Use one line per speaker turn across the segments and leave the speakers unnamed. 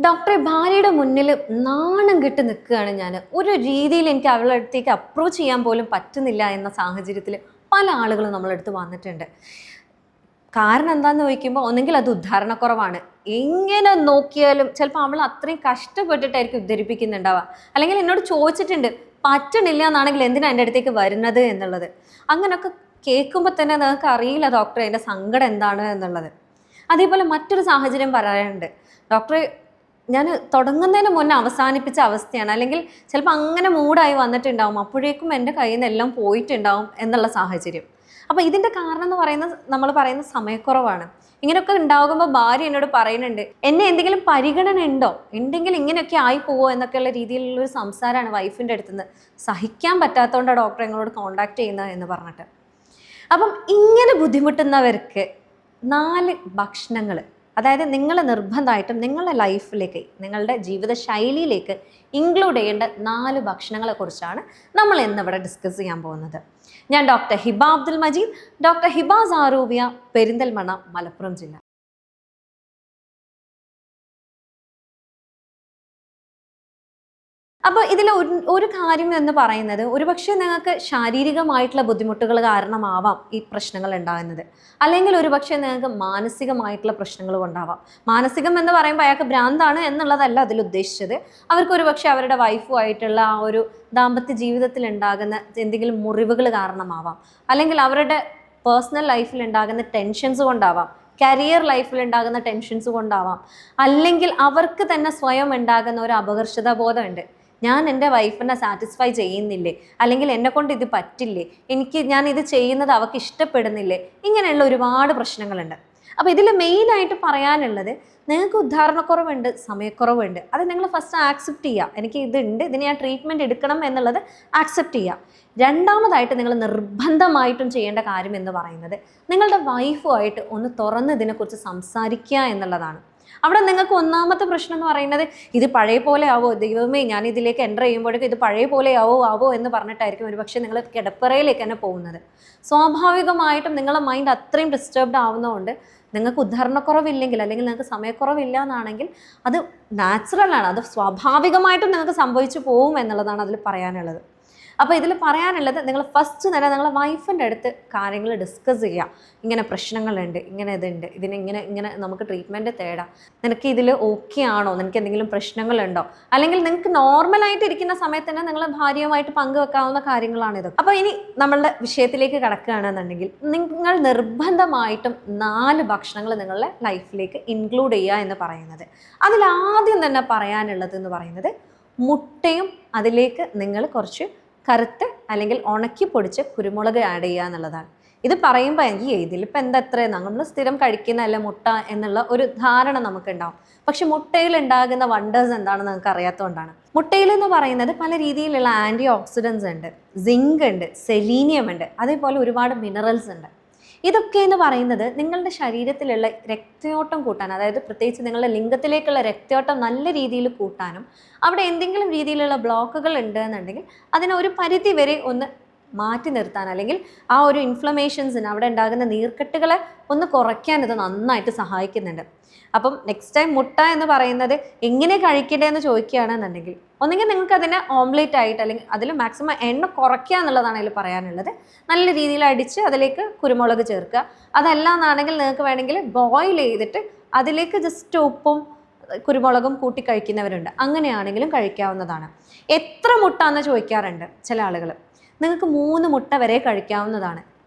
ഡോക്ടറെ ഭാര്യയുടെ മുന്നിൽ നാണം കെട്ട് നിൽക്കുകയാണ് ഞാൻ. ഒരു രീതിയിൽ എനിക്ക് അവളുടെ അടുത്തേക്ക് അപ്രോച്ച് ചെയ്യാൻ പോലും പറ്റുന്നില്ല എന്ന സാഹചര്യത്തിൽ പല ആളുകളും നമ്മളടുത്ത് വന്നിട്ടുണ്ട്. കാരണം എന്താന്ന് ചോദിക്കുമ്പോൾ ഒന്നെങ്കിൽ അത് ഉദ്ധാരണക്കുറവാണ്. എങ്ങനെ നോക്കിയാലും ചിലപ്പോൾ അവൾ അത്രയും കഷ്ടപ്പെട്ടിട്ടായിരിക്കും ഉദ്ധരിപ്പിക്കുന്നുണ്ടാവുക. അല്ലെങ്കിൽ എന്നോട് ചോദിച്ചിട്ടുണ്ട് പറ്റണില്ല എന്നാണെങ്കിൽ എന്തിനാ എൻ്റെ അടുത്തേക്ക് വരുന്നത് എന്നുള്ളത്. അങ്ങനെയൊക്കെ കേൾക്കുമ്പോൾ തന്നെ നിങ്ങൾക്ക് അറിയില്ല ഡോക്ടറെ എൻ്റെ സങ്കടം എന്താണ് എന്നുള്ളത്. അതേപോലെ മറ്റൊരു സാഹചര്യം പറയാനുണ്ട്. ഡോക്ടറെ ഞാൻ തുടങ്ങുന്നതിന് മുന്നേ അവസാനിപ്പിച്ച അവസ്ഥയാണ്, അല്ലെങ്കിൽ ചിലപ്പോൾ അങ്ങനെ മൂഡായി വന്നിട്ടുണ്ടാവും, അപ്പോഴേക്കും എൻ്റെ കയ്യിൽ നിന്ന് എല്ലാം പോയിട്ടുണ്ടാവും എന്നുള്ള സാഹചര്യം. അപ്പോൾ ഇതിൻ്റെ കാരണം എന്ന് പറയുന്നത് നമ്മൾ പറയുന്ന സമയക്കുറവാണ്. ഇങ്ങനെയൊക്കെ ഉണ്ടാകുമ്പോൾ ഭാര്യ എന്നോട് പറയുന്നുണ്ട്, എന്നെ എന്തെങ്കിലും പരിഗണന ഉണ്ടോ, ഉണ്ടെങ്കിൽ ഇങ്ങനെയൊക്കെ ആയി പോവോ എന്നൊക്കെയുള്ള രീതിയിലുള്ളൊരു സംസാരമാണ് വൈഫിൻ്റെ അടുത്തുനിന്ന്. സഹിക്കാൻ പറ്റാത്തതുകൊണ്ടാണ് ഡോക്ടറെ ഞങ്ങളോട് കോൺടാക്ട് ചെയ്യുന്നത് എന്ന് പറഞ്ഞിട്ട്. അപ്പം ഇങ്ങനെ ബുദ്ധിമുട്ടുന്നവർക്ക് 4 ഭക്ഷണങ്ങൾ, അതായത് നിങ്ങൾ നിർബന്ധമായിട്ടും നിങ്ങളുടെ ലൈഫിലേക്ക്, നിങ്ങളുടെ ജീവിത ശൈലിയിലേക്ക് ഇൻക്ലൂഡ് ചെയ്യേണ്ട 4 ഭക്ഷണങ്ങളെ കുറിച്ചാണ് നമ്മൾ ഇന്നിവിടെ ഡിസ്കസ് ചെയ്യാൻ പോകുന്നത്. ഞാൻ ഡോക്ടർ ഹിബ അബ്ദുൽ മജീദ്, ഡോക്ടർ ഹിബ സാറൂബിയ, പെരിന്തൽമണ്ണ, മലപ്പുറം ജില്ല. അപ്പോൾ ഇതിൽ ഒരു കാര്യം എന്ന് പറയുന്നത്, ഒരുപക്ഷെ നിങ്ങൾക്ക് ശാരീരികമായിട്ടുള്ള ബുദ്ധിമുട്ടുകൾ കാരണമാവാം ഈ പ്രശ്നങ്ങൾ ഉണ്ടാകുന്നത്, അല്ലെങ്കിൽ ഒരുപക്ഷെ നിങ്ങൾക്ക് മാനസികമായിട്ടുള്ള പ്രശ്നങ്ങൾ കൊണ്ടാവാം. മാനസികം എന്ന് പറയുമ്പോൾ അയാൾക്ക് ഭ്രാന്താണ് എന്നുള്ളതല്ല അതിൽ ഉദ്ദേശിച്ചത്. അവർക്ക് ഒരുപക്ഷെ അവരുടെ വൈഫുമായിട്ടുള്ള ആ ഒരു ദാമ്പത്യ ജീവിതത്തിൽ ഉണ്ടാകുന്ന എന്തെങ്കിലും മുറിവുകൾ കാരണമാവാം, അല്ലെങ്കിൽ അവരുടെ പേഴ്സണൽ ലൈഫിൽ ഉണ്ടാകുന്ന ടെൻഷൻസ് കൊണ്ടാവാം, കരിയർ ലൈഫിൽ ഉണ്ടാകുന്ന ടെൻഷൻസ് കൊണ്ടാവാം, അല്ലെങ്കിൽ അവർക്ക് തന്നെ സ്വയം ഉണ്ടാകുന്ന ഒരു അപകർഷതാബോധമുണ്ട്. ഞാൻ എൻ്റെ വൈഫിനെ സാറ്റിസ്ഫൈ ചെയ്യുന്നില്ലേ, അല്ലെങ്കിൽ എന്നെ കൊണ്ട് ഇത് പറ്റില്ലേ, ഞാൻ ഇത് ചെയ്യുന്നത് അവൾക്ക് ഇഷ്ടപ്പെടുന്നില്ലേ, ഇങ്ങനെയുള്ള ഒരുപാട് പ്രശ്നങ്ങളുണ്ട്. അപ്പോൾ ഇതിൽ മെയിനായിട്ട് പറയാനുള്ളത്, നിങ്ങൾക്ക് ഉദ്ധാരണക്കുറവുണ്ട്, സമയക്കുറവുണ്ട്. അത് നിങ്ങൾ ഫസ്റ്റ് ആക്സെപ്റ്റ് ചെയ്യുക. എനിക്ക് ഇതുണ്ട്, ഇതിന് ഞാൻ ട്രീറ്റ്മെൻറ്റ് എടുക്കണം എന്നുള്ളത് ആക്സെപ്റ്റ് ചെയ്യുക. രണ്ടാമതായിട്ട് നിങ്ങൾ നിർബന്ധമായിട്ടും ചെയ്യേണ്ട കാര്യം എന്ന് പറയുന്നത്, നിങ്ങളുടെ വൈഫുമായിട്ട് ഒന്ന് തുറന്ന് ഇതിനെക്കുറിച്ച് സംസാരിക്കുക എന്നുള്ളതാണ്. അവിടെ നിങ്ങൾക്ക് ഒന്നാമത്തെ പ്രശ്നം എന്ന് പറയുന്നത്, ഇത് പഴയ പോലെ ആവോ, ദൈവമേ ഞാൻ ഇതിലേക്ക് എൻ്റർ ചെയ്യുമ്പോഴേക്കും ഇത് പഴയ പോലെ ആവോ എന്ന് പറഞ്ഞിട്ടായിരിക്കും ഒരുപക്ഷെ നിങ്ങൾ കിടപ്പറയിലേക്ക് തന്നെ പോകുന്നത്. സ്വാഭാവികമായിട്ടും നിങ്ങളുടെ മൈൻഡ് അത്രയും ഡിസ്റ്റർബ്ഡ് ആവുന്നതുകൊണ്ട് നിങ്ങൾക്ക് ഉദ്ധാരണക്കുറവില്ലെങ്കിൽ, അല്ലെങ്കിൽ നിങ്ങൾക്ക് സമയക്കുറവില്ല എന്നാണെങ്കിൽ അത് നാച്ചുറലാണ്, അത് സ്വാഭാവികമായിട്ടും നിങ്ങൾക്ക് സംഭവിച്ചു പോകും എന്നുള്ളതാണ് അതിൽ പറയാനുള്ളത്. അപ്പോൾ ഇതിൽ പറയാനുള്ളത്, നിങ്ങൾ ഫസ്റ്റ് തന്നെ നിങ്ങളുടെ വൈഫിൻ്റെ അടുത്ത് കാര്യങ്ങൾ ഡിസ്കസ് ചെയ്യുക. ഇങ്ങനെ പ്രശ്നങ്ങളുണ്ട്, ഇങ്ങനെ ഇതുണ്ട്, ഇങ്ങനെ നമുക്ക് ട്രീറ്റ്മെൻറ്റ് തേടാം, നിനക്ക് ഇതിൽ ഓക്കെ ആണോ, നിനക്ക് എന്തെങ്കിലും പ്രശ്നങ്ങളുണ്ടോ, അല്ലെങ്കിൽ നിങ്ങൾക്ക് നോർമലായിട്ട് ഇരിക്കുന്ന സമയത്ത് തന്നെ നിങ്ങളെ ഭാര്യയുമായിട്ട് പങ്കുവെക്കാവുന്ന കാര്യങ്ങളാണിത്. അപ്പോൾ ഇനി നമ്മളുടെ വിഷയത്തിലേക്ക് കടക്കുകയാണെന്നുണ്ടെങ്കിൽ, നിങ്ങൾ നിർബന്ധമായിട്ടും 4 ഭക്ഷണങ്ങൾ നിങ്ങളുടെ ലൈഫിലേക്ക് ഇൻക്ലൂഡ് ചെയ്യുക എന്ന് പറയുന്നത്. അതിലാദ്യം തന്നെ പറയാനുള്ളത് എന്ന് പറയുന്നത്, മുട്ടയും അതിലേക്ക് നിങ്ങൾ കുറച്ച് കറുത്ത് അല്ലെങ്കിൽ ഉണക്കി പൊടിച്ച് കുരുമുളക് ആഡ് ചെയ്യുക എന്നുള്ളതാണ്. ഇത് പറയുമ്പോൾ ഇതിലിപ്പോൾ എന്താ എത്രയാണ്, നമ്മൾ സ്ഥിരം കഴിക്കുന്നതല്ല മുട്ട എന്നുള്ള ഒരു ധാരണ നമുക്കുണ്ടാവും. പക്ഷെ മുട്ടയിൽ ഉണ്ടാകുന്ന വണ്ടേഴ്സ് എന്താണെന്ന് നമുക്ക് അറിയാത്തതുകൊണ്ടാണ്. മുട്ടയിൽ എന്ന് പറയുന്നത് പല രീതിയിലുള്ള ആൻറ്റി ഓക്സിഡൻസ് ഉണ്ട്, സിങ്ക് ഉണ്ട്, സെലീനിയം ഉണ്ട്, അതേപോലെ ഒരുപാട് മിനറൽസ് ഉണ്ട്. ഇതൊക്കെ എന്ന് പറയുന്നത് നിങ്ങളുടെ ശരീരത്തിലുള്ള രക്തയോട്ടം കൂട്ടാൻ, അതായത് പ്രത്യേകിച്ച് നിങ്ങളുടെ ലിംഗത്തിലേക്കുള്ള രക്തയോട്ടം നല്ല രീതിയിൽ കൂട്ടാനും, അവിടെ എന്തെങ്കിലും രീതിയിലുള്ള ബ്ലോക്കുകൾ ഉണ്ട് എന്നുണ്ടെങ്കിൽ അതിനെ ഒരു പരിധി വരെ ഒന്ന് മാറ്റി നിർത്താൻ, അല്ലെങ്കിൽ ആ ഒരു ഇൻഫ്ലമേഷൻസിന്, അവിടെ ഉണ്ടാകുന്ന നീർക്കെട്ടുകളെ ഒന്ന് കുറയ്ക്കാൻ ഇത് നന്നായിട്ട് സഹായിക്കുന്നുണ്ട്. അപ്പം നെക്സ്റ്റ് ടൈം മുട്ട എന്ന് പറയുന്നത് എങ്ങനെ കഴിക്കേണ്ടതെന്ന് ചോദിക്കുകയാണെന്നുണ്ടെങ്കിൽ, ഒന്നെങ്കിൽ നിങ്ങൾക്ക് അതിനെ ഓംലേറ്റ് ആയിട്ട്, അല്ലെങ്കിൽ അതിൽ മാക്സിമം എണ്ണ കുറയ്ക്കുക എന്നുള്ളതാണ് അതിൽ പറയാനുള്ളത്. നല്ല രീതിയിൽ അടിച്ച് അതിലേക്ക് കുരുമുളക് ചേർക്കുക. അതല്ല എന്നാണെങ്കിൽ നിങ്ങൾക്ക് വേണമെങ്കിൽ ബോയിൽ ചെയ്തിട്ട് അതിലേക്ക് ജസ്റ്റ് ഉപ്പും കുരുമുളകും കൂട്ടി കഴിക്കുന്നവരുണ്ട്, അങ്ങനെയാണെങ്കിലും കഴിക്കാവുന്നതാണ്. എത്ര മുട്ട എന്ന് ചോദിക്കാറുണ്ട് ചില ആളുകൾ. നിങ്ങൾക്ക് 3 മുട്ട വരെ കഴിക്കാവുന്നതാണ്.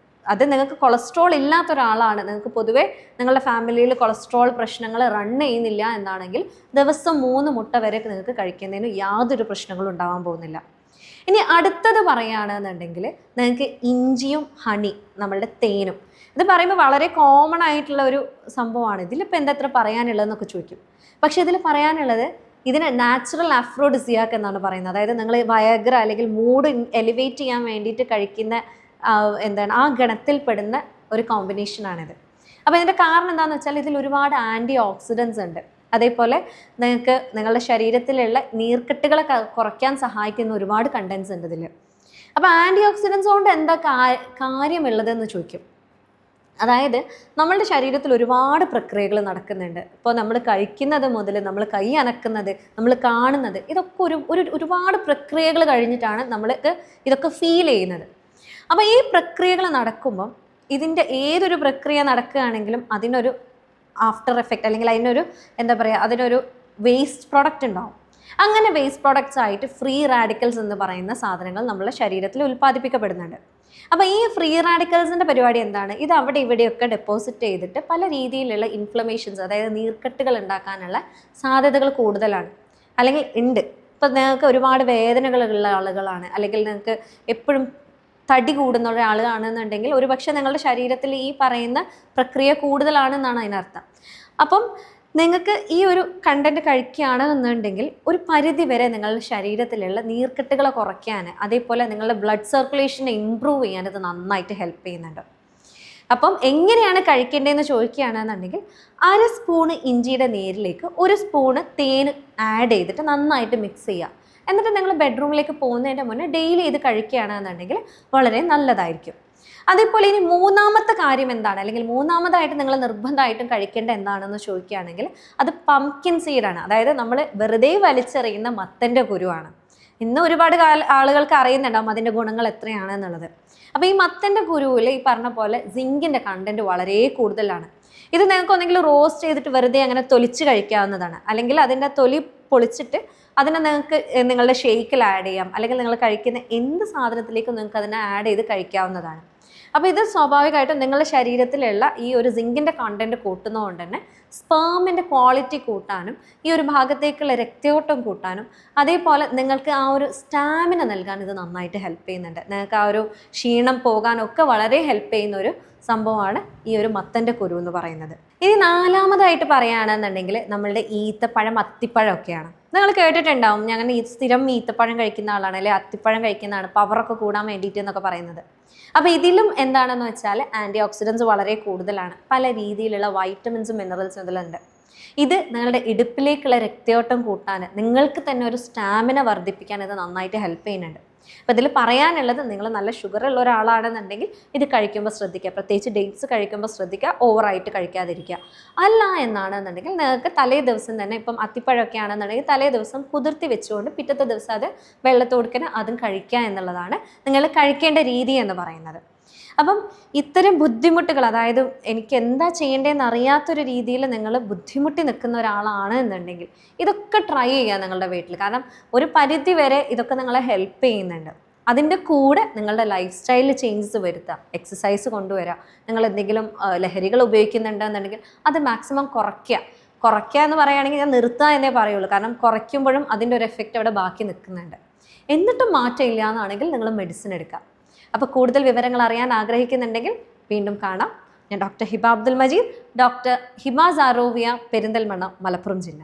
അത് നിങ്ങൾക്ക് കൊളസ്ട്രോൾ ഇല്ലാത്ത ഒരാളാണ്, നിങ്ങൾക്ക് പൊതുവേ നിങ്ങളുടെ ഫാമിലിയിൽ കൊളസ്ട്രോൾ പ്രശ്നങ്ങൾ റൺ ചെയ്യുന്നില്ല എന്നാണെങ്കിൽ ദിവസം 3 മുട്ട വരെ നിങ്ങൾക്ക് കഴിക്കുന്നതിന് യാതൊരു പ്രശ്നങ്ങളും ഉണ്ടാവാൻ പോകുന്നില്ല. ഇനി അടുത്തത് പറയുകയാണെന്നുണ്ടെങ്കിൽ, നിങ്ങൾക്ക് ഇഞ്ചിയും ഹണി, നമ്മളുടെ തേനും, ഇത് പറയുമ്പോൾ വളരെ കോമൺ ആയിട്ടുള്ള ഒരു സംഭവമാണ്. ഇതിലിപ്പോൾ എന്താ എത്ര പറയാനുള്ളതെന്നൊക്കെ ചോദിക്കും. പക്ഷേ ഇതിൽ പറയാനുള്ളത്, ഇതിന് നാച്ചുറൽ അഫ്രോഡിസിയാക്ക് എന്നാണ് പറയുന്നത്. അതായത് നിങ്ങൾ വയഗ്ര അല്ലെങ്കിൽ മൂഡ് എലിവേറ്റ് ചെയ്യാൻ വേണ്ടിയിട്ട് കഴിക്കുന്ന ആ ഗണത്തിൽപ്പെടുന്ന ഒരു കോമ്പിനേഷനാണിത്. അപ്പോൾ ഇതിൻ്റെ കാരണം എന്താണെന്ന് വെച്ചാൽ, ഇതിൽ ഒരുപാട് ആൻറ്റി ഓക്സിഡൻസ് ഉണ്ട്. അതേപോലെ നിങ്ങൾക്ക് നിങ്ങളുടെ ശരീരത്തിലുള്ള നീർക്കെട്ടുകളെ കുറയ്ക്കാൻ സഹായിക്കുന്ന ഒരുപാട് കണ്ടൻസ് ഉണ്ട് ഇതിൽ. അപ്പോൾ ആൻറ്റി ഓക്സിഡൻസ് കൊണ്ട് എന്താ കാര്യമുള്ളതെന്ന് ചോദിക്കും. അതായത് നമ്മളുടെ ശരീരത്തിൽ ഒരുപാട് പ്രക്രിയകൾ നടക്കുന്നുണ്ട്. ഇപ്പോൾ നമ്മൾ കഴിക്കുന്നത് മുതൽ നമ്മൾ കൈ അനക്കുന്നത്, നമ്മൾ കാണുന്നത്, ഇതൊക്കെ ഒരുപാട് പ്രക്രിയകൾ കഴിഞ്ഞിട്ടാണ് നമ്മൾക്ക് ഇതൊക്കെ ഫീൽ ചെയ്യുന്നത്. അപ്പോൾ ഈ പ്രക്രിയകൾ നടക്കുമ്പം ഇതിൻ്റെ ഏതൊരു പ്രക്രിയ നടക്കുകയാണെങ്കിലും അതിനൊരു ആഫ്റ്റർ എഫക്റ്റ് അല്ലെങ്കിൽ അതിനൊരു എന്താ പറയുക, അതിനൊരു വേസ്റ്റ് പ്രോഡക്റ്റ് ഉണ്ടാവും. അങ്ങനെ വേസ്റ്റ് പ്രോഡക്ട്സ് ആയിട്ട് ഫ്രീ റാഡിക്കൽസ് എന്ന് പറയുന്ന സാധനങ്ങൾ നമ്മുടെ ശരീരത്തിൽ ഉൽപ്പാദിപ്പിക്കപ്പെടുന്നുണ്ട്. അപ്പോൾ ഈ ഫ്രീ റാഡിക്കൽസിൻ്റെ പരിപാടി എന്താണ്? ഇത് അവിടെ ഇവിടെയൊക്കെ ഡെപ്പോസിറ്റ് ചെയ്തിട്ട് പല രീതിയിലുള്ള ഇൻഫ്ലമേഷൻസ്, അതായത് നീർക്കെട്ടുകൾ ഉണ്ടാക്കാനുള്ള സാധ്യതകൾ കൂടുതലാണ്, അല്ലെങ്കിൽ ഉണ്ട്. ഇപ്പം നിങ്ങൾക്ക് ഒരുപാട് വേദനകളുള്ള ആളുകളാണ്, അല്ലെങ്കിൽ നിങ്ങൾക്ക് എപ്പോഴും തടി കൂടുന്ന ഒരാളാണെന്നുണ്ടെങ്കിൽ ഒരുപക്ഷെ നിങ്ങളുടെ ശരീരത്തിൽ ഈ പറയുന്ന പ്രക്രിയ കൂടുതലാണെന്നാണ് അതിനർത്ഥം. അപ്പം നിങ്ങൾക്ക് ഈ ഒരു കണ്ടന്റ് കഴിക്കുകയാണെന്നുണ്ടെങ്കിൽ ഒരു പരിധി വരെ നിങ്ങളുടെ ശരീരത്തിലുള്ള നീർക്കെട്ടുകളെ കുറയ്ക്കാൻ, അതേപോലെ നിങ്ങളുടെ ബ്ലഡ് സർക്കുലേഷനെ ഇമ്പ്രൂവ് ചെയ്യാൻ ഇത് നന്നായിട്ട് ഹെൽപ്പ് ചെയ്യുന്നുണ്ട്. അപ്പം എങ്ങനെയാണ് കഴിക്കേണ്ടതെന്ന് ചോദിക്കുകയാണെന്നുണ്ടെങ്കിൽ 1/2 സ്പൂണ് ഇഞ്ചിയുടെ നീരിലേക്ക് 1 സ്പൂണ് തേൻ ആഡ് ചെയ്തിട്ട് നന്നായിട്ട് മിക്സ് ചെയ്യുക. എന്നിട്ട് നിങ്ങൾ ബെഡ്റൂമിലേക്ക് പോകുന്നതിൻ്റെ മുന്നേ ഡെയിലി ഇത് കഴിക്കുകയാണെന്നുണ്ടെങ്കിൽ വളരെ നല്ലതായിരിക്കും. അതേപോലെ ഇനി മൂന്നാമത്തെ കാര്യം എന്താണ്, അല്ലെങ്കിൽ മൂന്നാമതായിട്ട് നിങ്ങൾ നിർബന്ധമായിട്ടും കഴിക്കേണ്ട എന്താണെന്ന് ചോദിക്കുകയാണെങ്കിൽ അത് പംകിൻ സീഡാണ്. അതായത് നമ്മൾ വെറുതെ വലിച്ചെറിയുന്ന മത്തൻ്റെ കുരുവാണ്. ഇന്ന് ഒരുപാട് ആളുകൾക്ക് അറിയുന്നുണ്ടാവും അതിൻ്റെ ഗുണങ്ങൾ എത്രയാണെന്നുള്ളത്. അപ്പോൾ ഈ മത്തൻ്റെ കുരുവിൽ ഈ പറഞ്ഞ പോലെ സിങ്കിൻ്റെ കണ്ടൻറ്റ് വളരെ കൂടുതലാണ്. ഇത് നിങ്ങൾക്ക് ഒന്നെങ്കിൽ റോസ്റ്റ് ചെയ്തിട്ട് വെറുതെ അങ്ങനെ തൊലിച്ച് കഴിക്കാവുന്നതാണ്, അല്ലെങ്കിൽ അതിൻ്റെ തൊലി പൊളിച്ചിട്ട് അതിനെ നിങ്ങൾക്ക് നിങ്ങളുടെ ഷെയ്ക്കിൽ ആഡ് ചെയ്യാം, അല്ലെങ്കിൽ നിങ്ങൾ കഴിക്കുന്ന എന്ത് സാധനത്തിലേക്കും നിങ്ങൾക്ക് അതിനെ ആഡ് ചെയ്ത് കഴിക്കാവുന്നതാണ്. അപ്പോൾ ഇത് സ്വാഭാവികമായിട്ടും നിങ്ങളുടെ ശരീരത്തിലുള്ള ഈ ഒരു സിങ്കിൻ്റെ കണ്ടൻറ്റ് കൂട്ടുന്നതുകൊണ്ട് തന്നെ സ്പേമിൻ്റെ ക്വാളിറ്റി കൂട്ടാനും ഈ ഒരു ഭാഗത്തേക്കുള്ള രക്തയോട്ടം കൂട്ടാനും അതേപോലെ നിങ്ങൾക്ക് ആ ഒരു സ്റ്റാമിന നൽകാൻ ഇത് നന്നായിട്ട് ഹെൽപ്പ് ചെയ്യുന്നുണ്ട്. നിങ്ങൾക്ക് ആ ഒരു ക്ഷീണം പോകാനൊക്കെ വളരെ ഹെൽപ്പ് ചെയ്യുന്ന ഒരു സംഭവമാണ് ഈ ഒരു മത്തൻ്റെ കുരു എന്ന് പറയുന്നത്. ഇനി നാലാമതായിട്ട് പറയുകയാണെന്നുണ്ടെങ്കിൽ നമ്മളുടെ ഈത്തപ്പഴം, അത്തിപ്പഴം ഒക്കെയാണ്. നിങ്ങൾ കേട്ടിട്ടുണ്ടാവും ഞങ്ങൾ സ്ഥിരം ഈത്തപ്പഴം കഴിക്കുന്ന ആളാണ്, അല്ലെങ്കിൽ അത്തിപ്പഴം കഴിക്കുന്നതാണ് പവറൊക്കെ കൂടാൻ വേണ്ടിയിട്ട് എന്നൊക്കെ പറയുന്നത്. അപ്പോൾ ഇതിലും എന്താണെന്ന് വെച്ചാൽ ആൻറ്റി ഓക്സിഡൻസ് വളരെ കൂടുതലാണ്, പല രീതിയിലുള്ള വൈറ്റമിൻസും മിനറൽസും ഇതിലുണ്ട്. ഇത് നിങ്ങളുടെ ഇടുപ്പിലേക്കുള്ള രക്തയോട്ടം കൂട്ടാൻ, നിങ്ങൾക്ക് തന്നെ ഒരു സ്റ്റാമിന വർദ്ധിപ്പിക്കാൻ ഇത് നന്നായിട്ട് ഹെൽപ്പ് ചെയ്യുന്നുണ്ട്. അപ്പോൾ ഇതിൽ പറയാനുള്ളത്, നിങ്ങൾ നല്ല ഷുഗർ ഉള്ള ഒരാളാണെന്നുണ്ടെങ്കിൽ ഇത് കഴിക്കുമ്പോൾ ശ്രദ്ധിക്കുക, പ്രത്യേകിച്ച് ഡേറ്റ്സ് കഴിക്കുമ്പോൾ ശ്രദ്ധിക്കുക, ഓവറായിട്ട് കഴിക്കാതിരിക്കുക. അല്ല എന്നാണെന്നുണ്ടെങ്കിൽ നിങ്ങൾക്ക് തലേ ദിവസം തന്നെ, ഇപ്പം അത്തിപ്പഴമൊക്കെ ആണെന്നുണ്ടെങ്കിൽ തലേ ദിവസം കുതിർത്തി വെച്ചുകൊണ്ട് പിറ്റത്തെ ദിവസം അത് വെള്ളത്തോടുക്കനെ അതും കഴിക്കുക എന്നുള്ളതാണ് നിങ്ങൾ കഴിക്കേണ്ട രീതി എന്ന് പറയുന്നത്. അപ്പം ഇത്തരം ബുദ്ധിമുട്ടുകൾ, അതായത് എനിക്ക് എന്താ ചെയ്യേണ്ടതെന്ന് അറിയാത്തൊരു രീതിയിൽ നിങ്ങൾ ബുദ്ധിമുട്ടി നിൽക്കുന്ന ഒരാളാണ് എന്നുണ്ടെങ്കിൽ ഇതൊക്കെ ട്രൈ ചെയ്യുക നിങ്ങളുടെ വീട്ടിൽ. കാരണം ഒരു പരിധി വരെ ഇതൊക്കെ നിങ്ങളെ ഹെൽപ്പ് ചെയ്യുന്നുണ്ട്. അതിൻ്റെ കൂടെ നിങ്ങളുടെ ലൈഫ് സ്റ്റൈലിൽ ചേഞ്ചസ് വരുത്തുക, എക്സസൈസ് കൊണ്ടുവരിക. നിങ്ങൾ എന്തെങ്കിലും ലഹരികൾ ഉപയോഗിക്കുന്നുണ്ടെന്നുണ്ടെങ്കിൽ അത് മാക്സിമം കുറയ്ക്കുക എന്ന് പറയുകയാണെങ്കിൽ ഞാൻ നിർത്തുക എന്നേ പറയുള്ളൂ. കാരണം കുറയ്ക്കുമ്പോഴും അതിൻ്റെ ഒരു എഫക്റ്റ് അവിടെ ബാക്കി നിൽക്കുന്നുണ്ട്. എന്നിട്ടും മാറ്റമില്ല എന്നാണെങ്കിൽ നിങ്ങൾ മെഡിസിൻ എടുക്കുക. അപ്പോൾ കൂടുതൽ വിവരങ്ങൾ അറിയാൻ ആഗ്രഹിക്കുന്നുണ്ടെങ്കിൽ വീണ്ടും കാണാം. ഞാൻ ഡോക്ടർ ഹിബ അബ്ദുൽ മജീദ്, ഡോക്ടർ ഹിബ സാറോവിയ, പെരിന്തൽമണ്ണ, മലപ്പുറം ജില്ല.